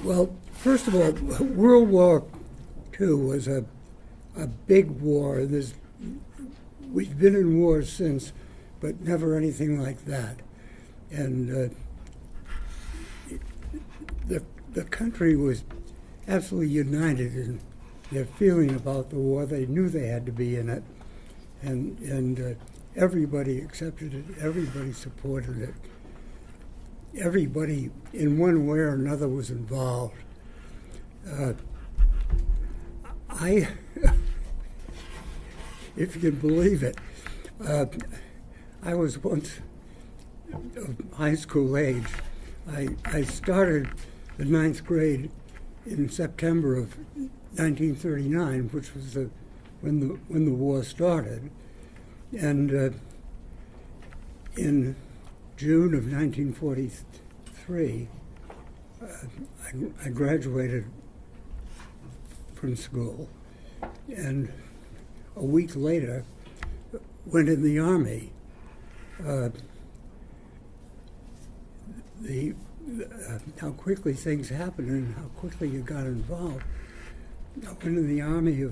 Well, first of all, World War II was a big war. We've been in wars since, but never anything like that. And the country was absolutely united in their feeling about the war. They knew they had to be in it, and everybody accepted it. Everybody supported it. Everybody, in one way or another, was involved. If you can believe it, I was once of high school age. I started the ninth grade in September of 1939, which was when the war started, and in June of 1943, I graduated from school, and a week later went in the Army. How quickly things happened and how quickly you got involved. I went in the Army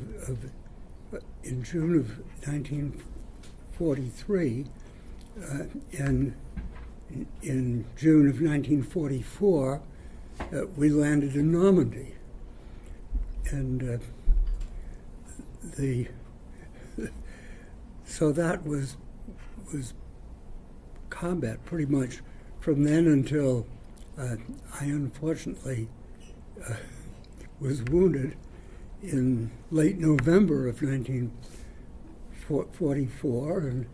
in June of 1943, and in June of 1944, we landed in Normandy, and so that was combat pretty much from then until I unfortunately was wounded in late November of 1944, and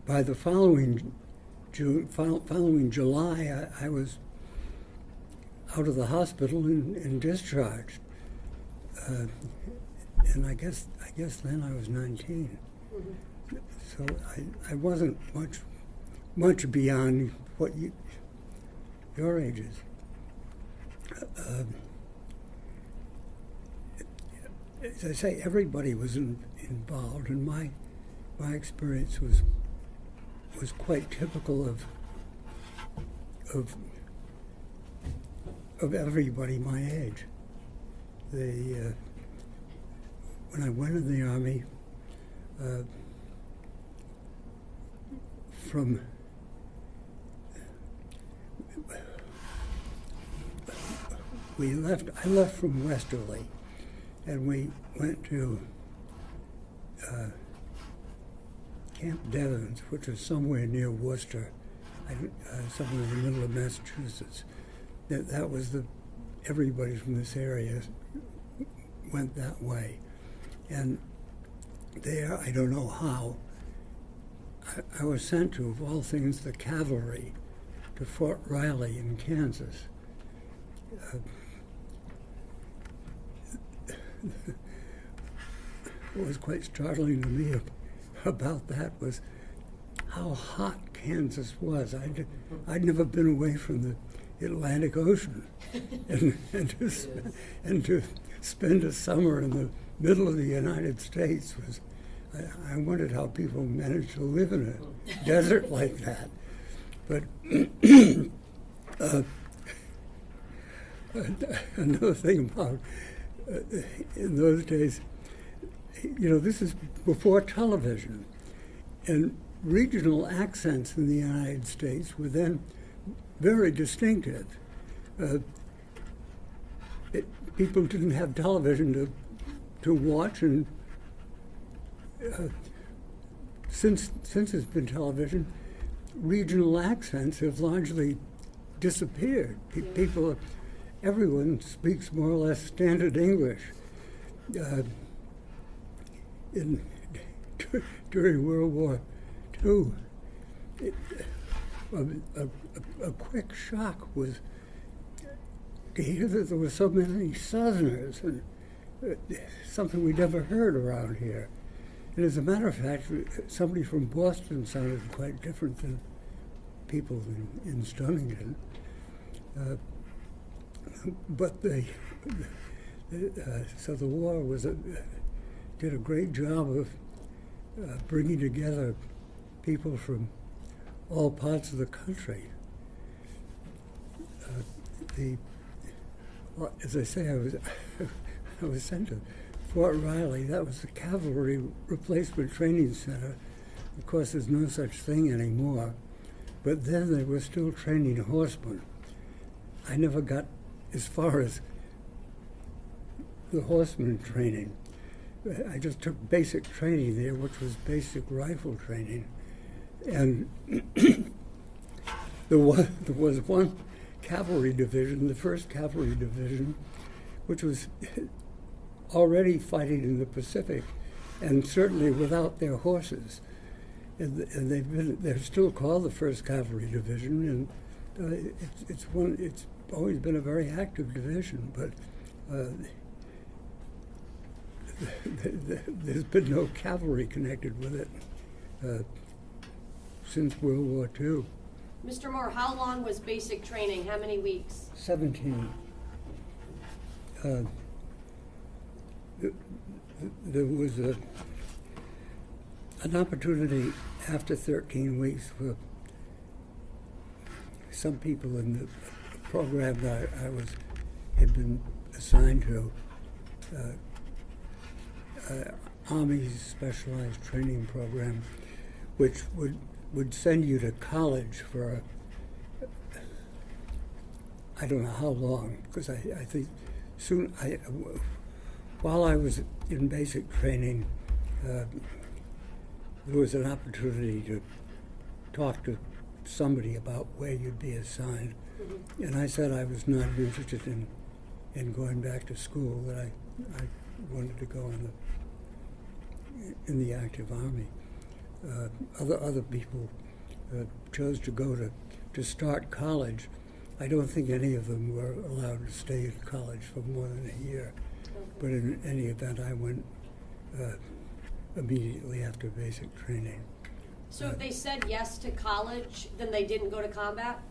by the following July, I was out of the hospital and discharged, and I guess then I was 19. Mm-hmm. So I wasn't much beyond what your age is. As I say, everybody was involved, and my experience was quite typical of everybody my age. When I went in the Army, I left from Westerly, and we went to Camp Devens, which is somewhere near Worcester, somewhere in the middle of Massachusetts. That was everybody from this area went that way. And there, I don't know how, I was sent to, of all things, the cavalry to Fort Riley in Kansas. What was quite startling to me about that was how hot Kansas was. I'd never been away from the Atlantic Ocean, and to spend a summer in the middle of the United States was. I wondered how people managed to live in a desert like that. But another thing about in those days, this is before television, and regional accents in the United States were then very distinctive. People didn't have television to watch, and since there's been television, regional accents have largely disappeared. Everyone speaks more or less standard English. During World War II, a quick shock was to hear that there were so many Southerners, and something we never heard around here. And as a matter of fact, somebody from Boston sounded quite different than people in Stonington. But so the war did a great job of bringing together people from all parts of the country. well, as I say, I was I was sent to Fort Riley. That was the Cavalry Replacement Training Center. Of course, there's no such thing anymore. But then they were still training horsemen. I never got as far as the horseman training. I just took basic training there, which was basic rifle training. And there was one cavalry division, the 1st Cavalry Division, which was already fighting in the Pacific, and certainly without their horses. And they're still called the 1st Cavalry Division, and it's always been a very active division, but there's been no cavalry connected with it since World War II. Mr. Moore, how long was basic training? How many weeks? 17. There was an opportunity after 13 weeks for some people in the program that I had been assigned to, Army's Specialized Training Program, which would send you to college for I don't know how long, because I think soon, while I was in basic training, there was an opportunity to talk to somebody about where you'd be assigned. Mm-hmm. And I said I was not interested in going back to school, that I wanted to go in the active Army. Other people chose to go to start college. I don't think any of them were allowed to stay in college for more than a year. Okay. But in any event, I went immediately after basic training. So if they said yes to college, then they didn't go to combat?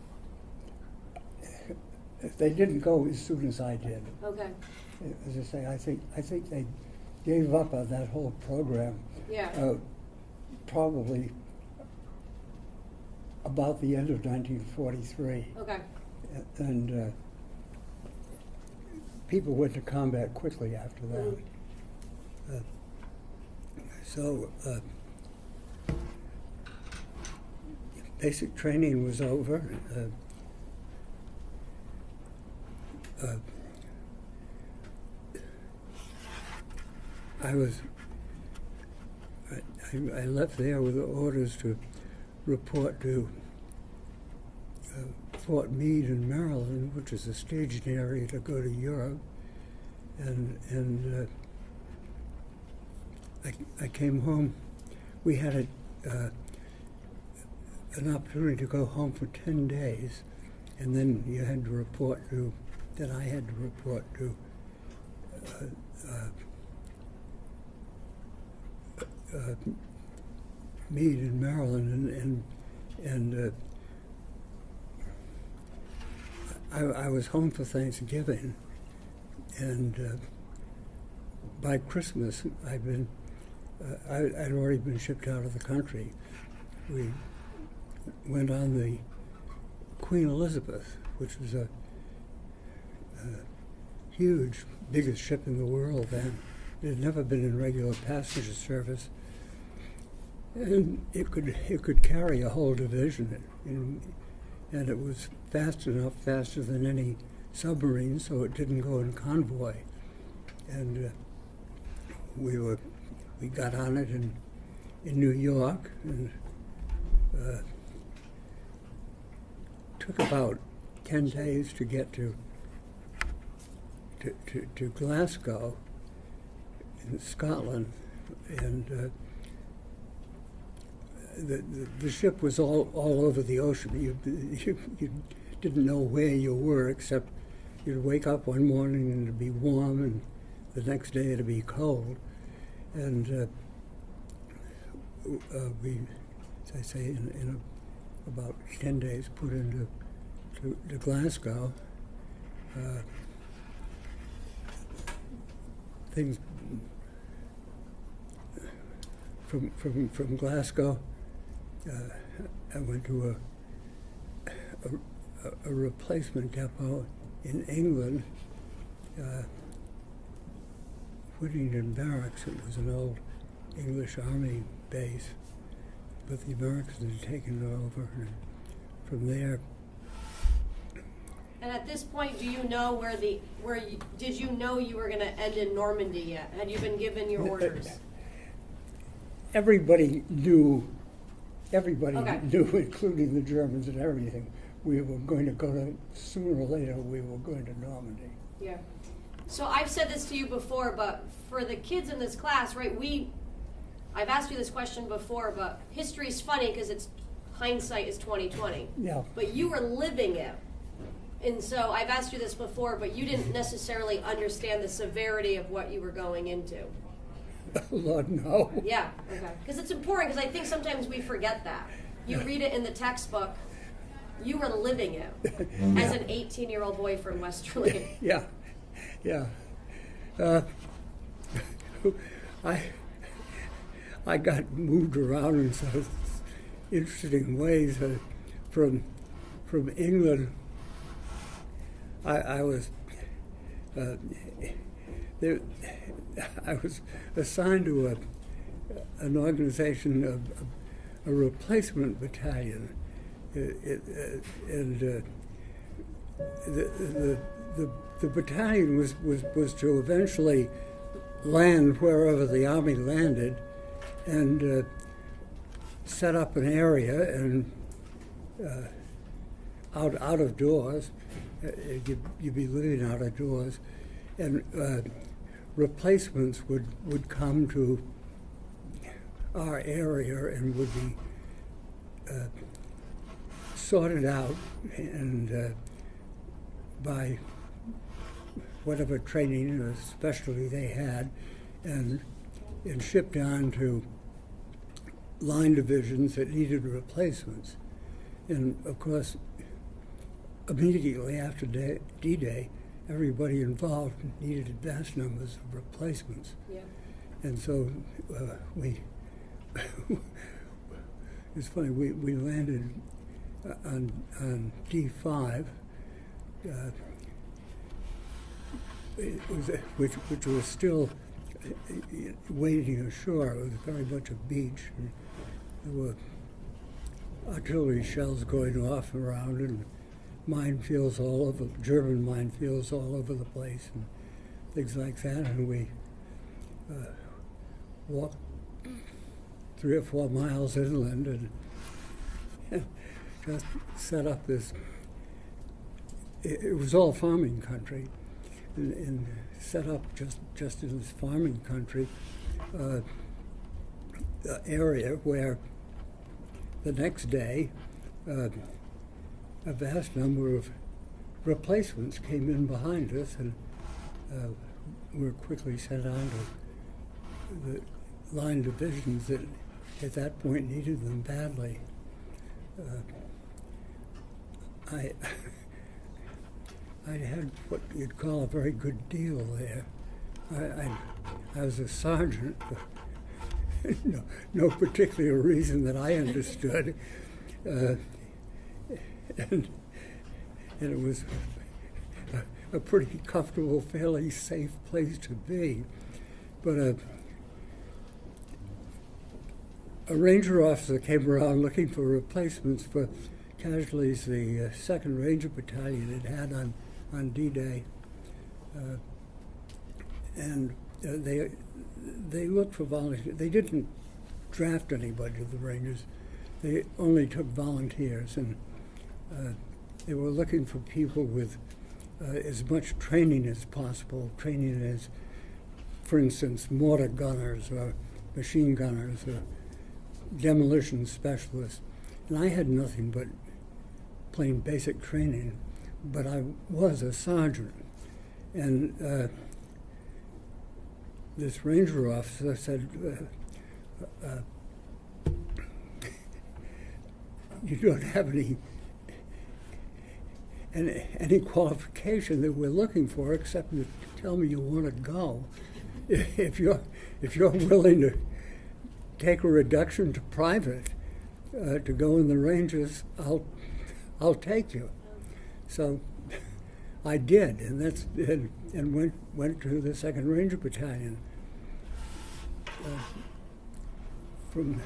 They didn't go as soon as I did. Okay. As I say, I think they gave up on that whole program. Yeah. Probably about the end of 1943. Okay. And people went to combat quickly after that. So basic training was over. I left there with orders to report to Fort Meade in Maryland, which is a staging area to go to Europe, and I came home. We had an opportunity to go home for 10 days, and then you had to report to. Then I had to report to Meade in Maryland, and I was home for Thanksgiving, and by Christmas I'd already been shipped out of the country. We went on the Queen Elizabeth, which was a huge, biggest ship in the world then. It had never been in regular passenger service, and it could carry a whole division, and it was fast enough, faster than any submarine, so it didn't go in convoy. And we got on it in New York, and took about 10 days to get to Glasgow in Scotland, and the ship was all over the ocean. You didn't know where you were, except you'd wake up one morning and it'd be warm, and the next day it'd be cold. And we, as I say, in about 10 days, put into to Glasgow. Things from Glasgow, I went to a replacement depot in England, Whittington Barracks. It was an old English Army base, but the Americans had taken it over, and from there. And at this point, do you know did you know you were going to end in Normandy yet? Had you been given your orders? Everybody knew, Okay. including the Germans and everything, we were going to go to, sooner or later, we were going to Normandy. Yeah. So I've said this to you before, but for the kids in this class, right, I've asked you this question before, but history's funny because hindsight is 20/20. Yeah. But you were living it. And so I've asked you this before, but you didn't necessarily understand the severity of what you were going into. Lord, no. Yeah, okay. Because it's important, because I think sometimes we forget that. You read it in the textbook, you were living it as an 18-year-old boy from Westerly. Yeah, yeah. I got moved around in such interesting ways. From England, I was there. I was assigned to an organization of a replacement battalion, and the battalion was to eventually land wherever the army landed, and set up an area and out of doors. You'd be living out of doors, and replacements would come to our area and would be sorted out and by whatever training or specialty they had, and shipped on to line divisions that needed replacements. And of course, immediately after D-Day, everybody involved needed vast numbers of replacements. Yeah. And so it's funny, we landed on D5, which was still wading ashore. It was very much a beach, and there were artillery shells going off around, and minefields all over, German minefields all over the place, and things like that. And we walked 3 or 4 miles inland and just set up this. It was all farming country, and set up just in this farming country area where the next day a vast number of replacements came in behind us, and we were quickly sent on to the line divisions that at that point needed them badly. I had what you'd call a very good deal there. I was a sergeant for no particular reason that I understood, and it was a pretty comfortable, fairly safe place to be. But a ranger officer came around looking for replacements for casualties the 2nd Ranger Battalion had on D-Day, and they looked for volunteers. They didn't draft anybody to the Rangers. They only took volunteers, and they were looking for people with as much training as possible, training as, for instance, mortar gunners or machine gunners or demolition specialists. And I had nothing but plain basic training, but I was a sergeant. And this ranger officer said, you don't have any qualification that we're looking for except to tell me you want to go. If you're willing to take a reduction to private to go in the Rangers, I'll take you. So I did, and went to the 2nd Ranger Battalion. From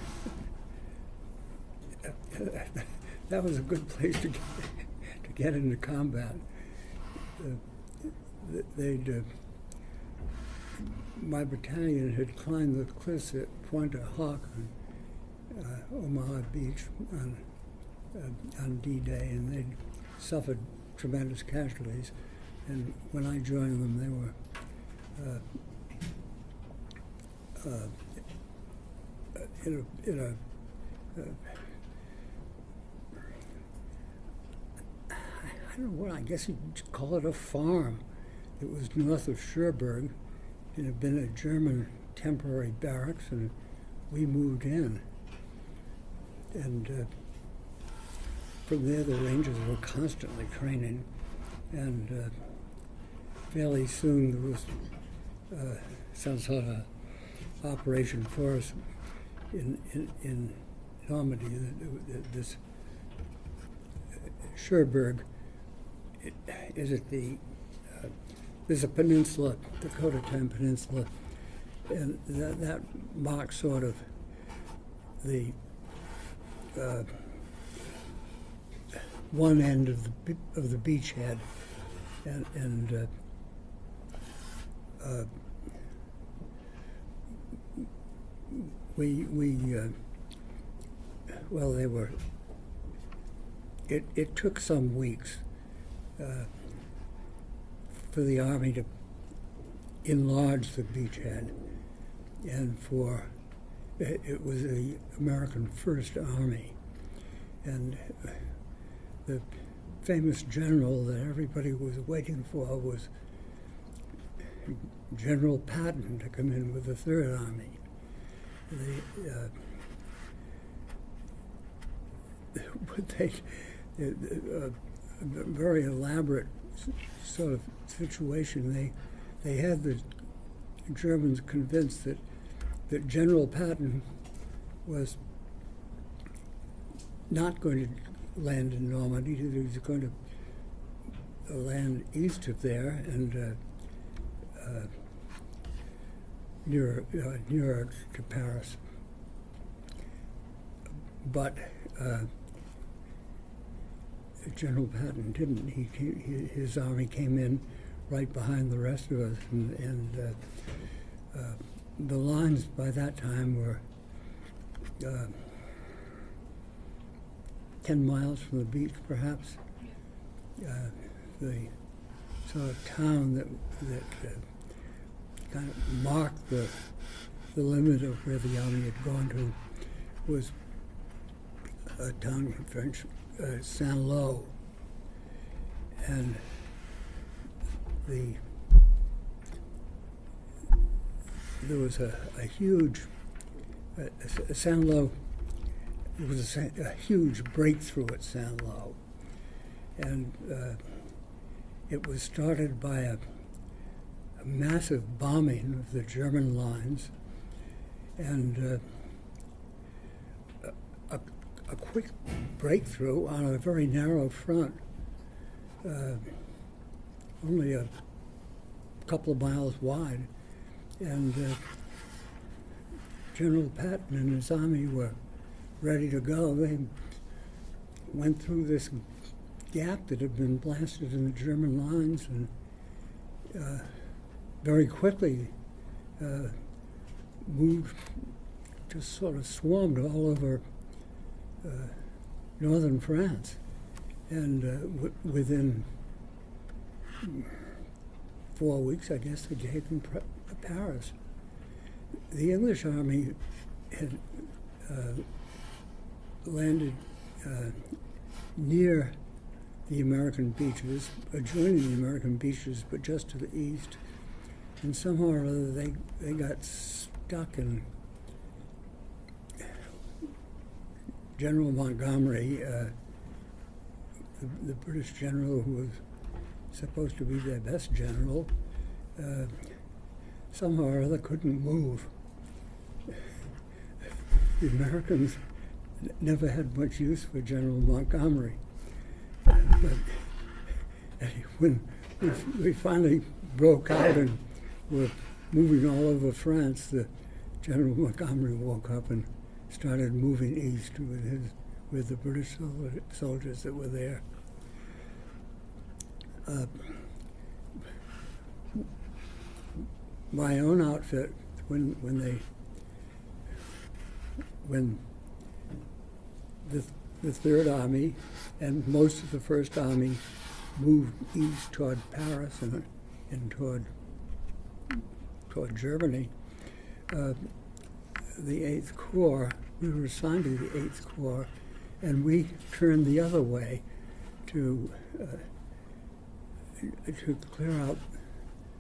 that was a good place to get into combat. My battalion had climbed the cliffs at Pointe du Hoc on Omaha Beach on D-Day, and they'd suffered tremendous casualties. And when I joined them, they were in a I don't know what, I guess you'd call it a farm. It was north of Cherbourg. It had been a German temporary barracks, and we moved in. And from there, the Rangers were constantly training, and fairly soon there was some sort of operation force in Normandy. This Cherbourg is at the there's a peninsula, Dakota Peninsula, and that marks sort of the one end of the beachhead, and well, they were. It took some weeks for the Army to enlarge the beachhead, and it was the American First Army, and the famous general that everybody was waiting for was General Patton to come in with the Third Army. A very elaborate sort of situation. They had the Germans convinced that General Patton was not going to land in Normandy, that he was going to land east of there and nearer to Paris. But General Patton didn't. His army came in right behind the rest of us, and the lines by that time were 10 miles from the beach, perhaps. The sort of town that kind of marked the limit of where the army had gone to was a town in French, Saint-Lô, and there was a huge Saint-Lô. It was a huge breakthrough at Saint-Lô, and it was started by a massive bombing of the German lines, and a quick breakthrough on a very narrow front, only a couple of miles wide, and General Patton and his army were ready to go. They went through this gap that had been blasted in the German lines, and very quickly moved, just sort of swarmed all over northern France, and within 4 weeks, I guess, they'd taken Paris. The English army had landed near the American beaches, adjoining the American beaches, but just to the east, and somehow or other they got stuck in General Montgomery, the British general who was supposed to be their best general, somehow or other couldn't move. The Americans never had much use for General Montgomery, but when we finally broke out and were moving all over France, the General Montgomery woke up and started moving east with the British soldiers that were there. My own outfit, when the Third Army and most of the First Army moved east toward Paris and toward Germany, the Eighth Corps, we were assigned to the Eighth Corps, and we turned the other way to clear out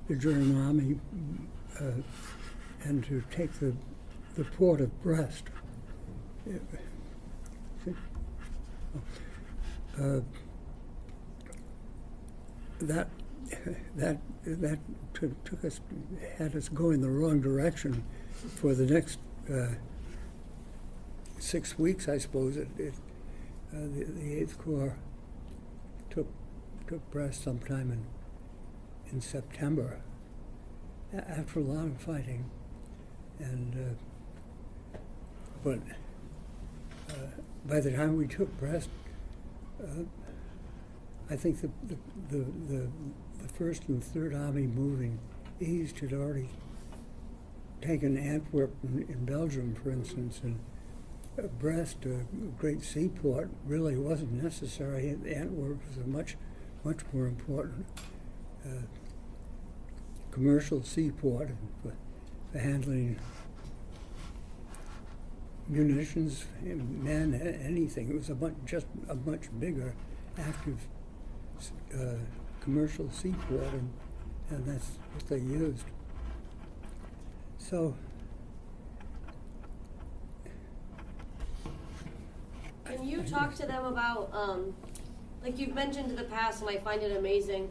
the German army and to take the port of Brest. That took us, had us going the wrong direction for the next 6 weeks, I suppose. The Eighth Corps took Brest sometime in September, after a lot of fighting, and but by the time we took Brest, I think the First and Third Army moving east had already taken Antwerp in Belgium, for instance, and Brest, a great seaport, really wasn't necessary. Antwerp was a much more important commercial seaport for handling munitions, men, anything. It was just a much bigger, active commercial seaport, and that's what they used. So, can you talk to them about, like you've mentioned in the past, and I find it amazing,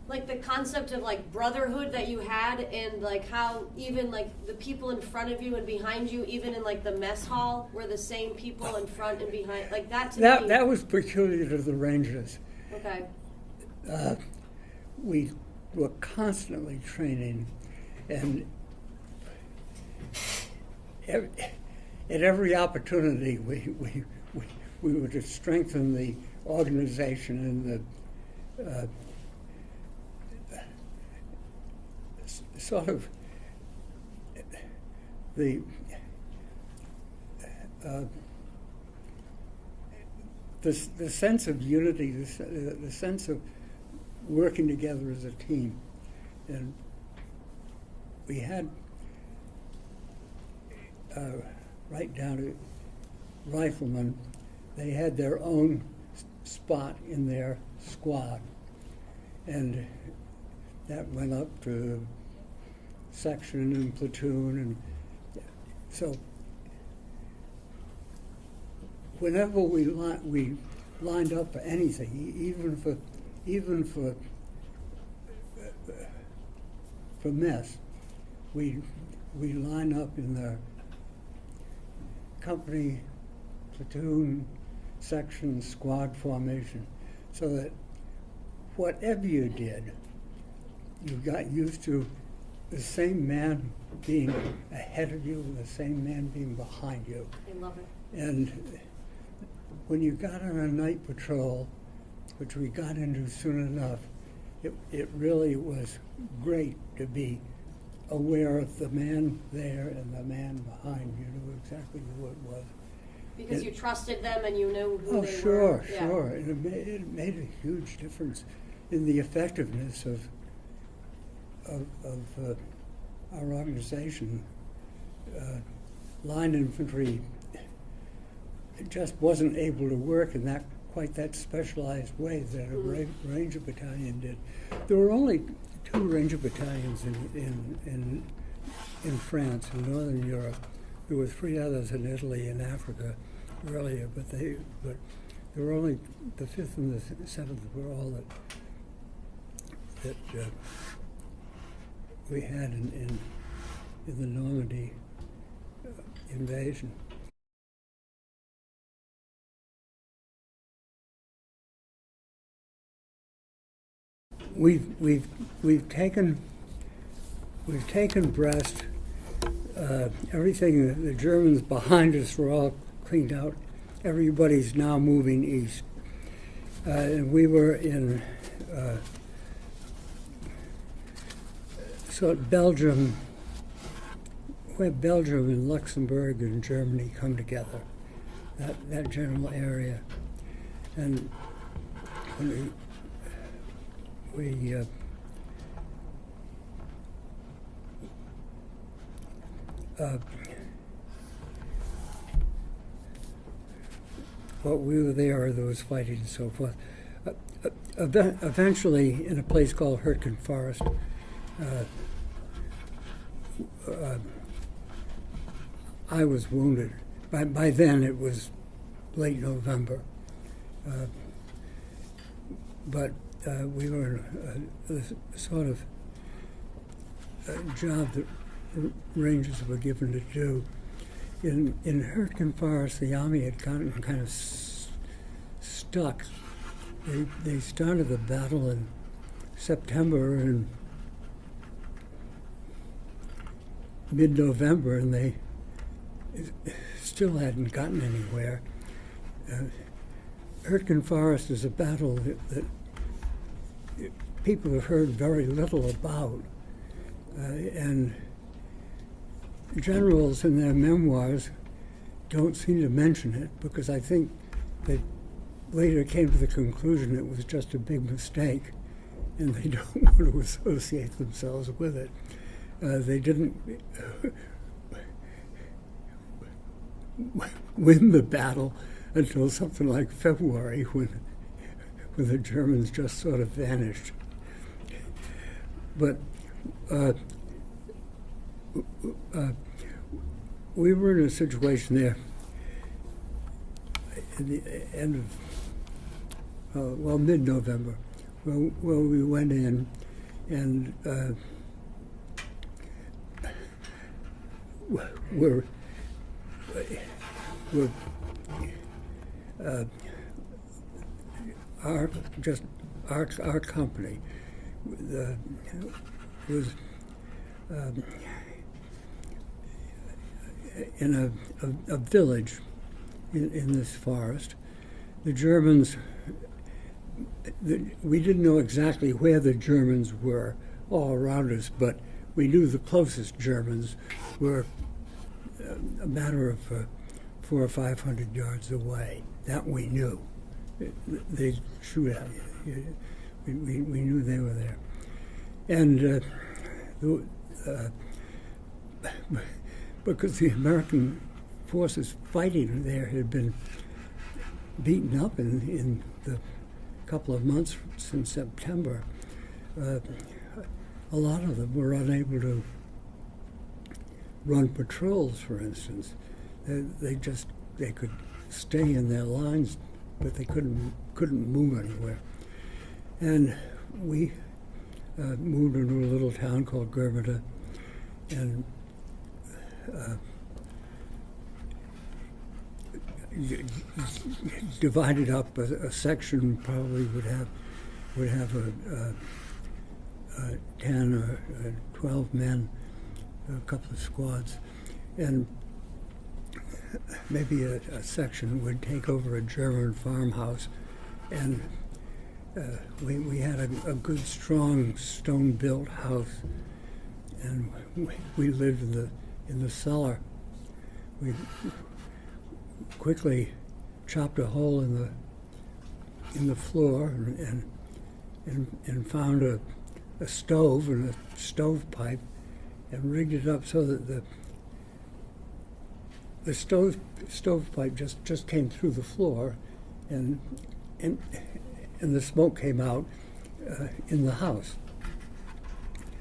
like the concept of like brotherhood that you had, and like how even like the people in front of you and behind you, even in like the mess hall, were the same people in front and behind, like that to me. That was peculiar to the Rangers. Okay. We were constantly training, and at every opportunity we were to strengthen the organization and the sort of the sense of unity, the sense of working together as a team. And we had right down to riflemen, they had their own spot in their squad, and that went up to section and platoon, and so whenever we lined up for anything, even for mess, we line up in the company, platoon, section, squad formation, so that whatever you did, you got used to the same man being ahead of you and the same man being behind you. I love it. And when you got on a night patrol, which we got into soon enough, it really was great to be aware of the man there and the man behind you. Knew exactly who it was. Because you trusted them and you knew who they sure, were. Yeah. sure. And it made a huge difference in the effectiveness of our organization. Line infantry just wasn't able to work in quite that specialized way that a Ranger battalion did. There were only 2 Ranger battalions in France, in Northern Europe. There were 3 others in Italy and Africa earlier, but there were only the 5th and the 7th were all that we had in the Normandy invasion. we've taken Brest. Everything, the Germans behind us were all cleaned out. Everybody's now moving east. And we were in Belgium, where Belgium and Luxembourg and Germany come together, that general area. And when while we were there was fighting and so forth. Eventually, in a place called Hurtgen Forest, I was wounded. By then, it was late November. But we were in a sort of job that Rangers were given to do. In Hurtgen Forest, the Army had gotten kind of stuck. They started the battle in September and mid-November, and they still hadn't gotten anywhere. Hurtgen Forest is a battle that people have heard very little about, and generals in their memoirs don't seem to mention it, because I think they later came to the conclusion it was just a big mistake and they don't want to associate themselves with it. They didn't win the battle until something like February, when the Germans just sort of vanished. But we were in a situation there at the end of, mid-November, where we went in and we're our company was in a village in this forest. The Germans, we didn't know exactly where the Germans were all around us, but we knew the closest Germans were a matter of 400 or 500 yards away. That we knew. They'd shoot at you. We knew they were there. And because the American forces fighting there had been beaten up in the couple of months since September, a lot of them were unable to run patrols, for instance. They could stay in their lines, but they couldn't move anywhere. And we moved into a little town called Germada, and divided up a section. Probably would have a 10 or 12 men, a couple of squads, and maybe a section would take over a German farmhouse, and we had a good, strong, stone-built house, and we lived in the cellar. We quickly chopped a hole in the floor and found a stove and a stovepipe, and rigged it up so that the stovepipe just came through the floor, and the smoke came out in the house.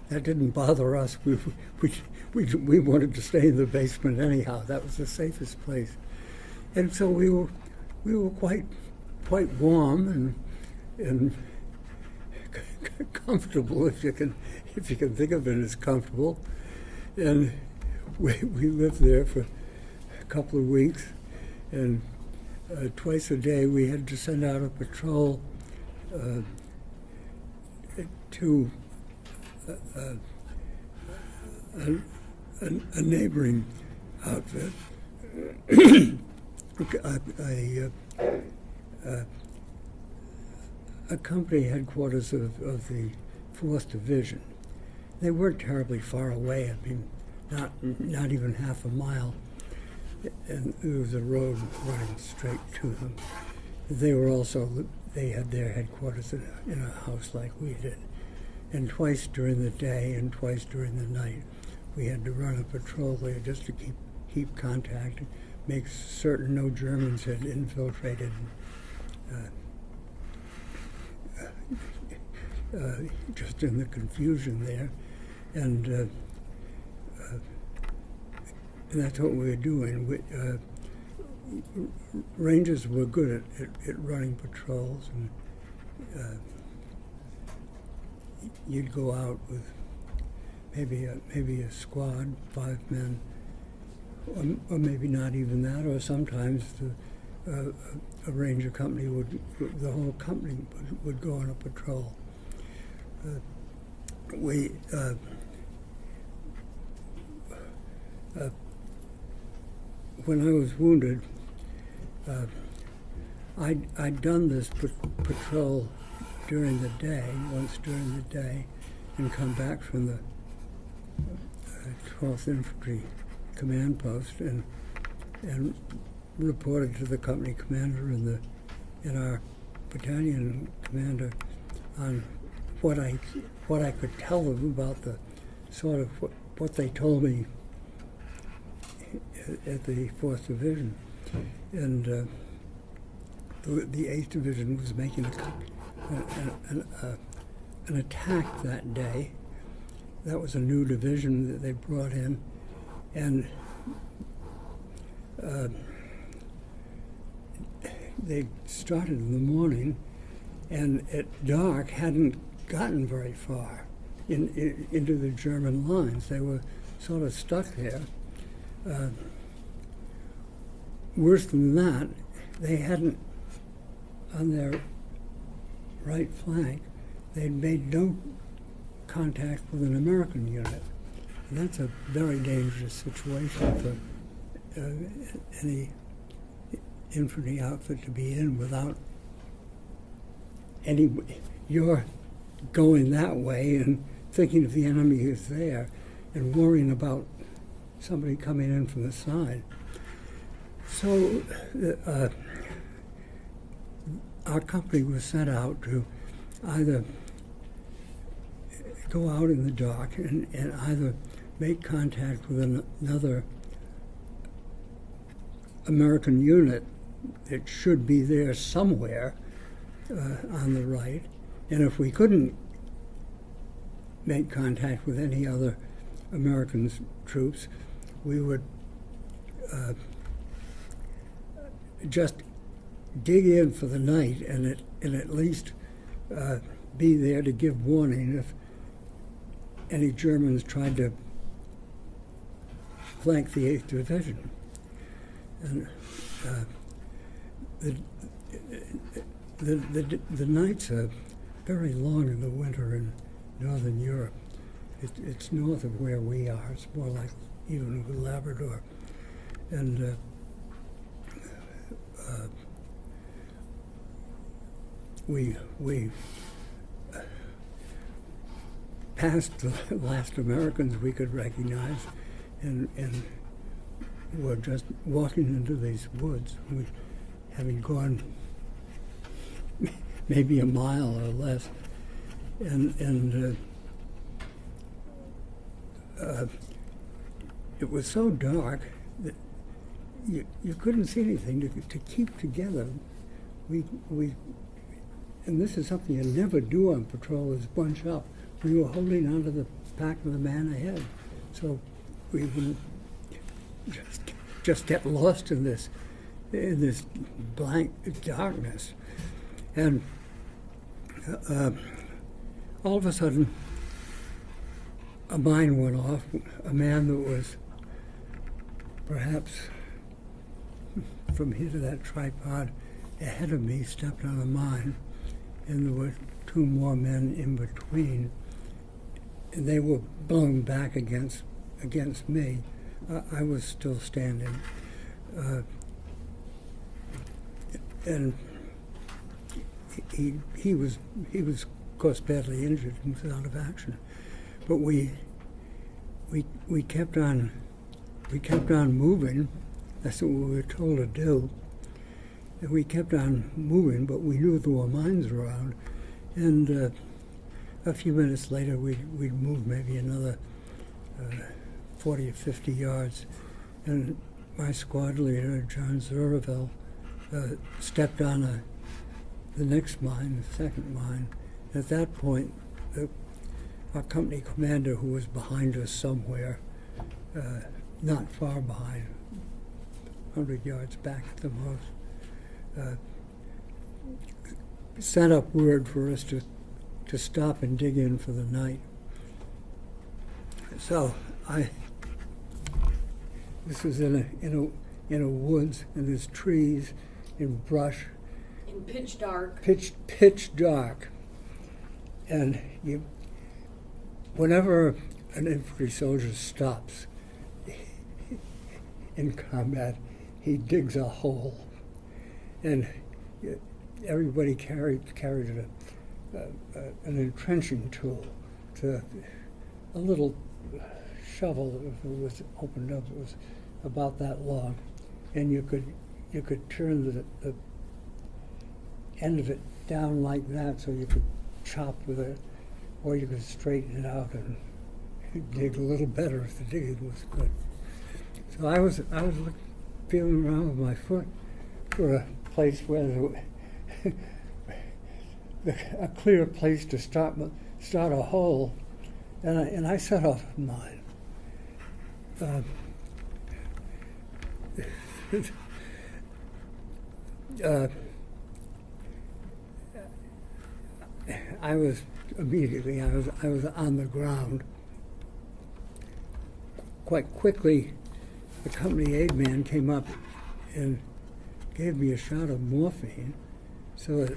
That didn't bother us. We wanted to stay in the basement anyhow. That was the safest place, and so we were quite warm and comfortable, if you can think of it as comfortable. And we lived there for a couple of weeks, and twice a day we had to send out a patrol to a neighboring outfit, a company headquarters of the 4th Division. They weren't terribly far away. I mean, not even half a mile, and there was a road running straight to them. They had their headquarters in a house like we did. And twice during the day and twice during the night, we had to run a patrol there just to keep contact, make certain no Germans had infiltrated just in the confusion there. And that's what we were doing. Rangers were good at running patrols, and you'd go out with maybe a squad, 5 men, or maybe not even that, or sometimes a ranger company the whole company would go on a patrol. When I was wounded, I'd done this patrol during the day, once during the day, and come back from the 12th Infantry Command Post and reported to the company commander and our battalion commander on what I could tell them about the sort of what they told me at the 4th Division. And the 8th Division was making an attack that day. That was a new division that they brought in, and they started in the morning, and at dark hadn't gotten very far into the German lines. They were sort of stuck there. Worse than that, they hadn't, on their right flank, they'd made no contact with an American unit. And that's a very dangerous situation for any infantry outfit to be in without you're going that way and thinking if the enemy is there and worrying about somebody coming in from the side. So our company was sent out to either go out in the dark and either make contact with another American unit that should be there somewhere on the right, and if we couldn't make contact with any other American troops, we would just dig in for the night and at least be there to give warning if any Germans tried to flank the 8th Division. And the nights are very long in the winter in Northern Europe. It's north of where we are. It's more like even with Labrador. And we passed the last Americans we could recognize, and were just walking into these woods, having gone maybe a mile or less, and it was so dark that you couldn't see anything to keep together. And this is something you never do on patrol, is bunch up. We were holding onto the back of the man ahead, so we wouldn't just get lost in this blank darkness. And all of a sudden, a mine went off. A man that was perhaps from here to that tripod ahead of me stepped on a mine, and there were two more men in between, and they were blown back against me. I was still standing, and he was of course badly injured and was out of action. But we kept on moving. That's what we were told to do. And we kept on moving, but we knew there were mines around. And a few minutes later, we'd moved maybe another 40 or 50 yards, and my squad leader, John Zureville, stepped on the next mine, the second mine. At that point, our company commander, who was behind us somewhere, not far behind, 100 yards back at the most, sent up word for us to stop and dig in for the night. So this was in a woods, and there's trees and brush. In pitch dark. Pitch dark. And whenever an infantry soldier stops in combat, he digs a hole. And everybody carried an entrenching tool, a little shovel. If it was opened up, it was about that long, and you could turn the end of it down like that, so you could chop with it, or you could straighten it out and dig a little better if the digging was good. So I was feeling around with my foot for a place where a clear place to start a hole, and I set off mine. I was on the ground. Quite quickly, the company aid man came up and gave me a shot of morphine, so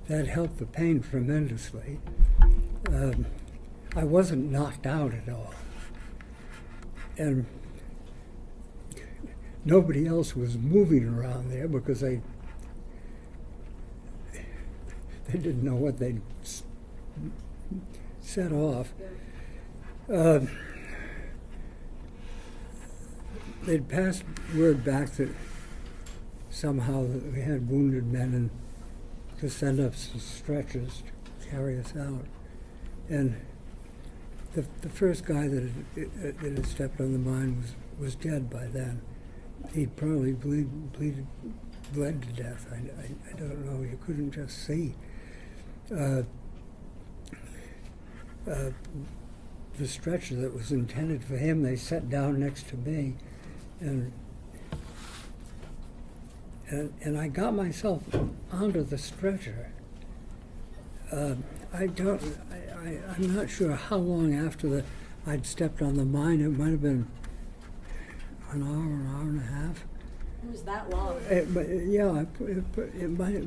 that helped the pain tremendously. I wasn't knocked out at all, and nobody else was moving around there because they didn't know what they'd set off. They'd passed word back that somehow that we had wounded men and to send up some stretchers to carry us out. And the first guy that had stepped on the mine was dead by then. He'd probably bled to death. I don't know. You couldn't just see. The stretcher that was intended for him, they set down next to me, and I got myself onto the stretcher. I'm not sure how long after I'd stepped on the mine. It might have been an hour and a half. It was that long. It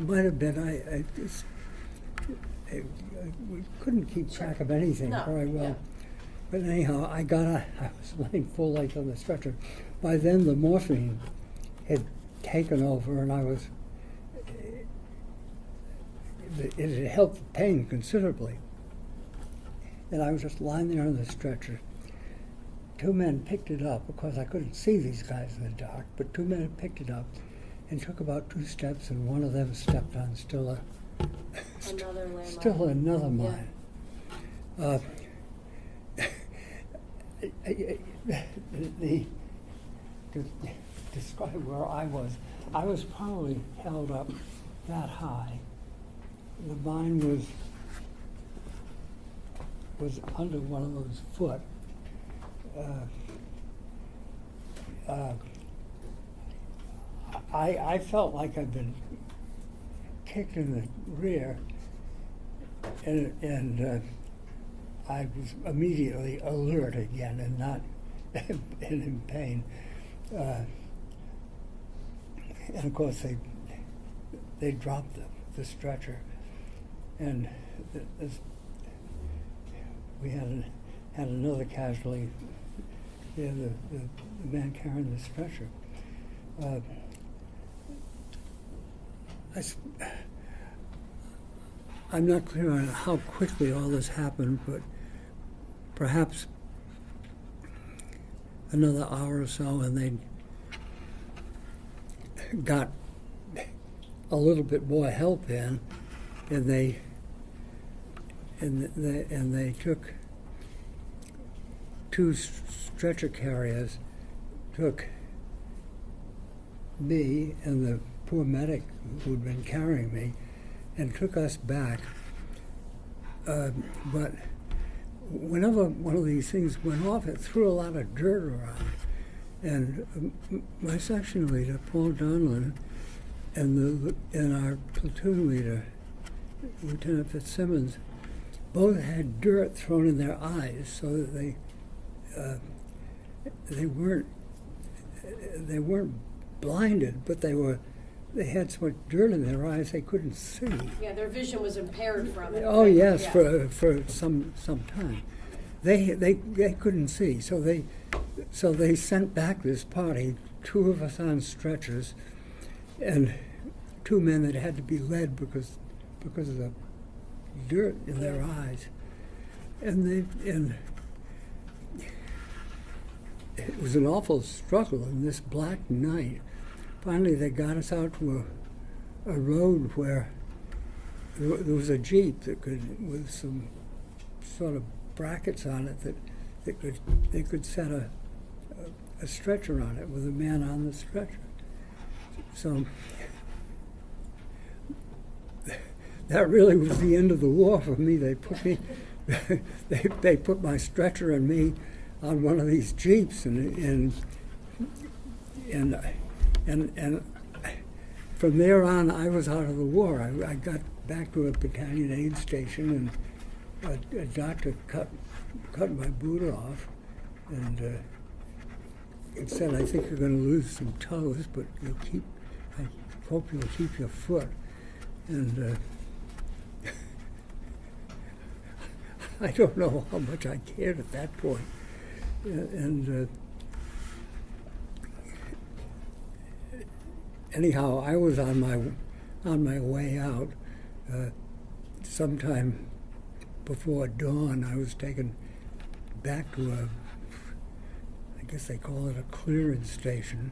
might have been. We couldn't keep track of anything very well. Yeah. But anyhow, I was laying full length on the stretcher. By then, the morphine had taken over, and it had helped the pain considerably. And I was just lying there on the stretcher. Two men picked it up, because I couldn't see these guys in the dark, but two men picked it up and took about 2 steps, and one of them stepped on another mine. Yeah. To describe where I was probably held up that high. The mine was under one of those foot. I felt like I'd been kicked in the rear, and I was immediately alert again and not in pain. And of course they dropped the stretcher, and we had another casualty there, the man carrying the stretcher. I'm not clear on how quickly all this happened, but perhaps another hour or so, and they got a little bit more help in, and they took two stretcher carriers, took me and the poor medic who'd been carrying me, and took us back. But whenever one of these things went off, it threw a lot of dirt around. And my section leader, Paul Donlin, and our platoon leader, Lieutenant Fitzsimmons, both had dirt thrown in their eyes, so that they weren't blinded, but they had so much dirt in their eyes they couldn't see. Yeah, their vision was impaired from it. Oh right? yes, Yeah. for some time, they couldn't see. So they sent back this party, two of us on stretchers, and two men that had to be led because of the dirt in their eyes, and it was an awful struggle in this black night. Finally, they got us out to a road where there was a Jeep with some sort of brackets on it that they could set a stretcher on it with a man on the stretcher. So that really was the end of the war for me. They put my stretcher and me on one of these Jeeps, and from there on, I was out of the war. I got back to a battalion aid station, and a doctor cut my boot off, and said, "I think you're going to lose some toes, but I hope you'll keep your foot." And I don't know how much I cared at that point. Anyhow, I was on my way out. Sometime before dawn, I was taken back to I guess they call it a clearance station,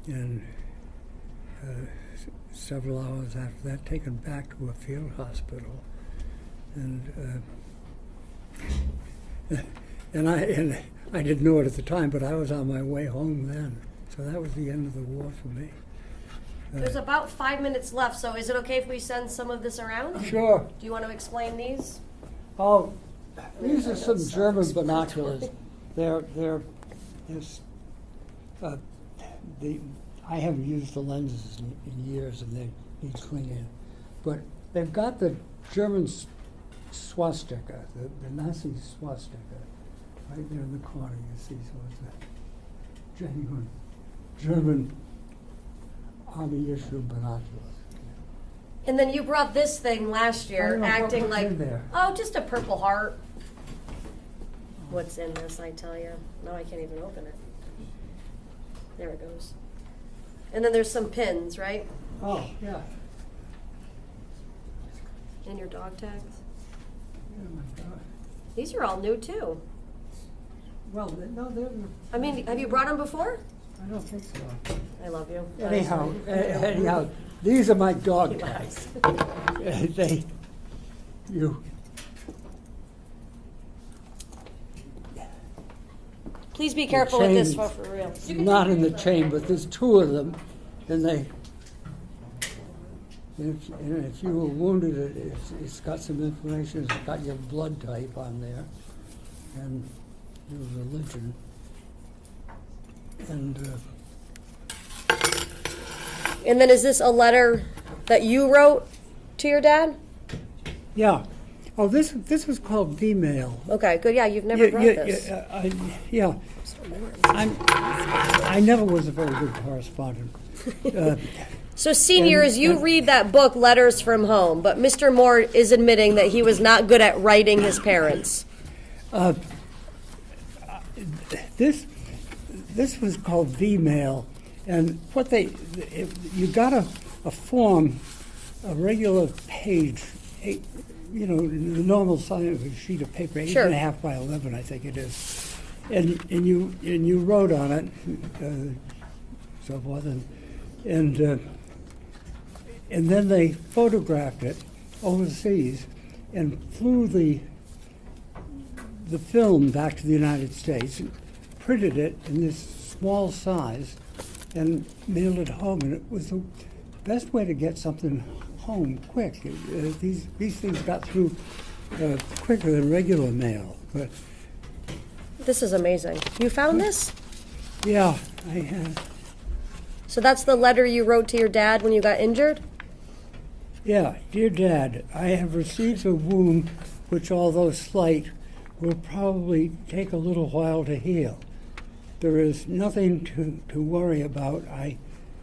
and several hours after that, taken back to a field hospital, and I didn't know it at the time, but I was on my way home then. So that was the end of the war for me. There's about 5 minutes left, so is it okay if we send some of this around? Sure. Do you want to explain these? Oh, these are some German binoculars. I haven't used the lenses in years, and they need cleaning. But they've got the German swastika, the Nazi swastika, right there in the corner. You see, so it's a genuine German Army issue binoculars. And then you brought this thing last year, acting what's like, in there? oh, just a Purple Heart. What's in this, I tell you? No, I can't even open it. There it goes. And then there's some pins, right? Oh, yeah. And your dog tags. Oh my God. These are all new too. Well, they're. I mean, have you brought them before? I don't think so. I love you. Anyhow, these are my dog tags. Please be careful with this one for real. Not in the chain, but there's two of them, and if you were wounded, it's got some information. It's got your blood type on there, and your religion, And then is this a letter that you wrote to your dad? yeah. Oh, this was called V-mail. Okay, good. Yeah, you've never brought this. Yeah. I never was a very good correspondent. So seniors, you and- read that book, Letters from Home, but Mr. Moore is admitting that he was not good at writing his parents. This was called V-mail, and you got a form, a regular page, the normal size of a sheet of paper, Sure. 8.5 by 11, I think it is, and you wrote on it, so forth, and then they photographed it overseas and flew the film back to the United States and printed it in this small size and mailed it home. And it was the best way to get something home quick. These things got through quicker than regular mail. But This is amazing. You found this? yeah, I have. So that's the letter you wrote to your dad when you got injured? Yeah, dear Dad, I have received a wound which, although slight, will probably take a little while to heal. There is nothing to worry about. I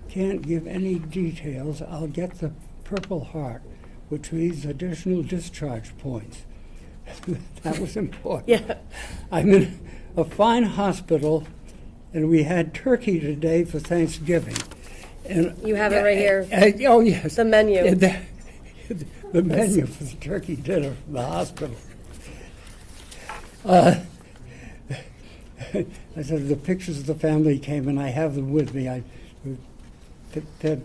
can't give any details. I'll get the Purple Heart, which means additional discharge points. That was important. Yeah. I'm in a fine hospital, and we had turkey today for Thanksgiving. And You have it right here. oh, yes. The menu. And the menu for the turkey dinner from the hospital. I said the pictures of the family came, and I have them with me. They're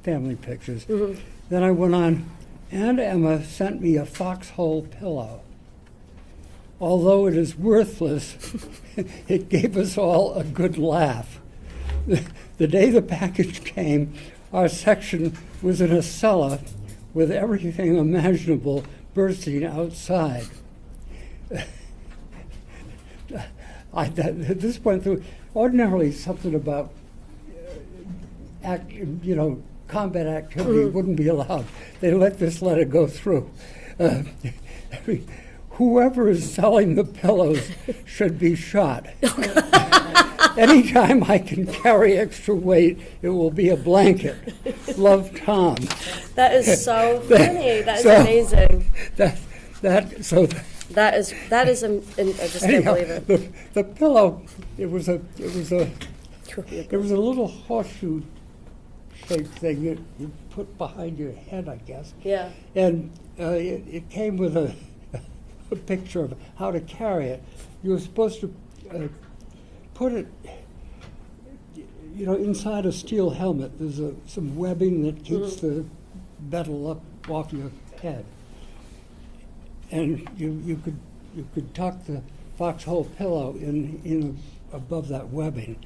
family pictures. Mm-hmm. Then I went on. Aunt Emma sent me a foxhole pillow. Although it is worthless, it gave us all a good laugh. The day the package came, our section was in a cellar with everything imaginable bursting outside. This went through. Ordinarily, something about combat activity wouldn't be allowed. They let this letter go through. Whoever is selling the pillows should be shot. Anytime I can carry extra weight, it will be a blanket. Love, Tom. That is so funny. That is So- amazing. That I just can't anyhow, believe it. the pillow. It was a little horseshoe shaped thing that you put behind your head, I guess. Yeah. And it came with a picture of how to carry it. You were supposed to put it, inside a steel helmet. There's some webbing that keeps the metal up off your head. And you could tuck the foxhole pillow in above that webbing.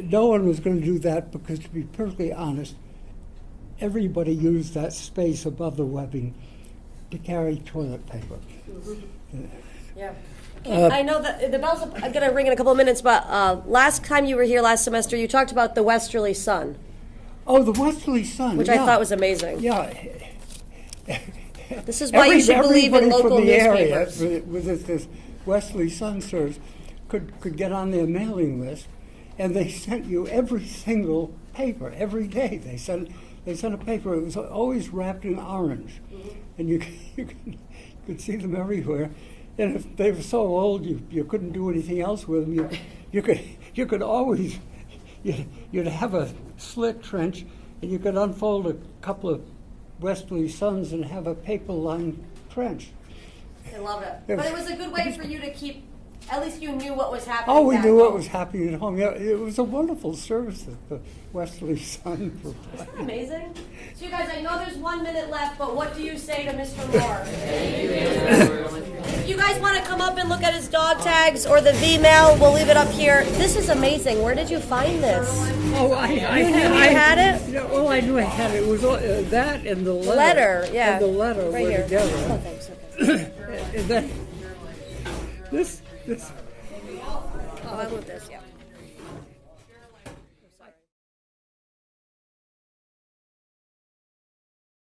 No one was going to do that because, to be perfectly honest, everybody used that space above the webbing to carry toilet paper. Yeah. I know that the bells are going to ring in a couple of minutes, but last time you were here last semester, you talked about the Westerly Sun, Oh, the Westerly Sun, which yeah. I thought was amazing. Yeah. This is why you should believe in Everybody local from the area newspapers. with this Westerly Sun service could get on their mailing list, and they sent you every single paper every day. They sent a paper. It was always wrapped in orange, and you could see them everywhere. And if they were so old you couldn't do anything else with them, you could always you'd have a slit trench, and you could unfold a couple of Westerly Suns and have a paper-lined trench. I love it. But it was a good way for you to keep, at least you knew what was happening. Oh, we back knew what home. was happening at home. Yeah, it was a wonderful service that the Westerly Sun provided. Amazing. So you guys, I know there's 1 minute left, but what do you say to Mr. Moore? If you guys want to come up and look at his dog tags or the V-mail, we'll leave it up here. This is amazing. Where did you find this? Oh, I knew you had it? Yeah, oh, I knew I had it. It was that and the letter. Letter, yeah. And the letter Right were here. together. Oh, thanks. Okay. And then this. Oh, I love this, yeah.